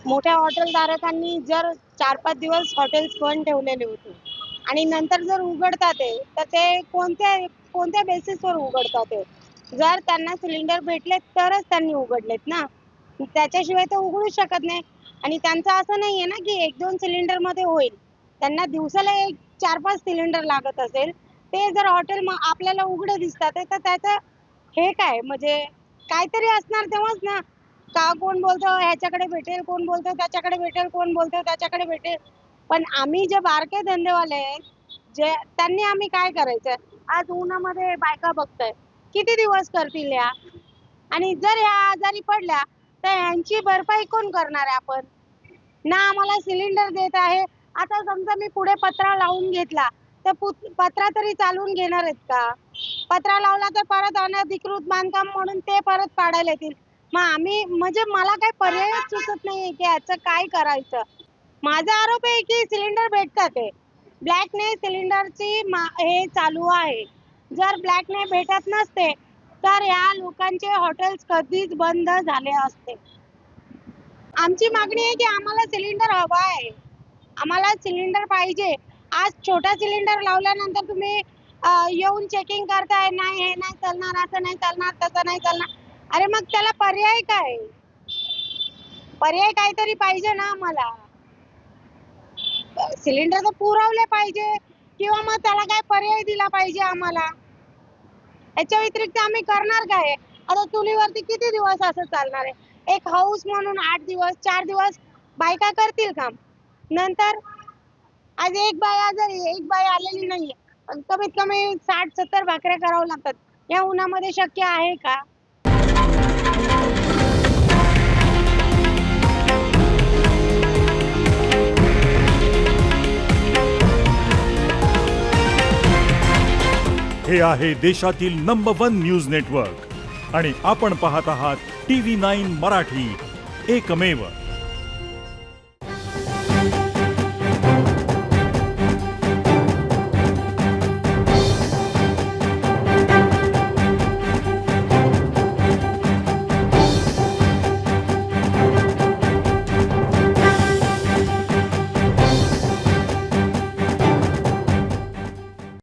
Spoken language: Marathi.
मोठ्या हॉटेलधारकांनी जर 4-5 दिवस हॉटेल्स बंद ठेवलेले होते आणि नंतर जर उघडतात ते, तर ते कोणत्या बेसिसवर उघडतात ते? जर त्यांना सिलेंडर भेटले तरच त्यांनी उघडलेत ना. त्याच्याशिवाय ते उघडू शकत नाही. आणि त्यांचं असं नाहीये ना, की 1-2 सिलेंडरमध्ये होईल. त्यांना दिवसाला 4-5 सिलेंडर लागत असेल. ते जर हॉटेल आपल्याला उघडे दिसतात आहे, तर त्याचं हे काय म्हणजे काहीतरी असणार तेव्हाच ना. का कोण बोलतं ह्याच्याकडे भेटेल, कोण बोलतं त्याच्याकडे भेटेल, कोण बोलतं त्याच्याकडे भेटेल. पण आम्ही जे बारके धंदेवाले आहेत, जे त्यांनी आम्ही काय करायचं? आज उन्हामध्ये बायका बघताय. किती दिवस करतील या? आणि जर ह्या आजारी पडल्या, तर ह्यांची भरपाई कोण करणार आहे आपण? ना आम्हाला सिलेंडर देत आहे. आता समजा मी पुढे पत्रा लावून घेतला, तर पत्रा तरी चालवून घेणार आहेत का? पत्रा लावला तर परत अनधिकृत बांधकाम म्हणून ते परत पाडायला येतील. मग आम्ही म्हणजे मला काही पर्यायच सुचत नाहीये, की ह्याचं काय करायचं? माझा आरोप आहे, की सिलेंडर भेटतात आहे. ब्लॅकने सिलेंडरची हे चालू आहे. जर ब्लॅकने भेटत नसते, तर ह्या लोकांचे हॉटेल्स कधीच बंद झाले असते. आमची मागणी आहे, की आम्हाला सिलेंडर हवा आहे. आम्हाला सिलेंडर पाहिजे. आज छोटा सिलेंडर लावल्यानंतर तुम्ही येऊन चेकिंग करताय, नाही हे नाही चालणार, असं नाही चालणार, तसं नाही चालणार. अरे मग त्याला पर्याय काय? पर्याय काहीतरी पाहिजे ना आम्हाला. सिलेंडर तर पुरवले पाहिजे किंवा मग त्याला काय पर्याय दिला पाहिजे आम्हाला. याच्या व्यतिरिक्त आम्ही करणार काय? आता चुलीवरती किती दिवस असं चालणार आहे? एक हौस म्हणून 8 दिवस, 4 दिवस बायका करतील काम. नंतर आज एक बाई आलेली नाहीये. पण कमीत कमी 60-70 भाकऱ्या कराव्या लागतात. या उन्हामध्ये शक्य आहे का? हे आहे देशातील नंबर 1 न्यूज नेटवर्क आणि आपण पाहत आहात TV9 मराठी, एकमेव.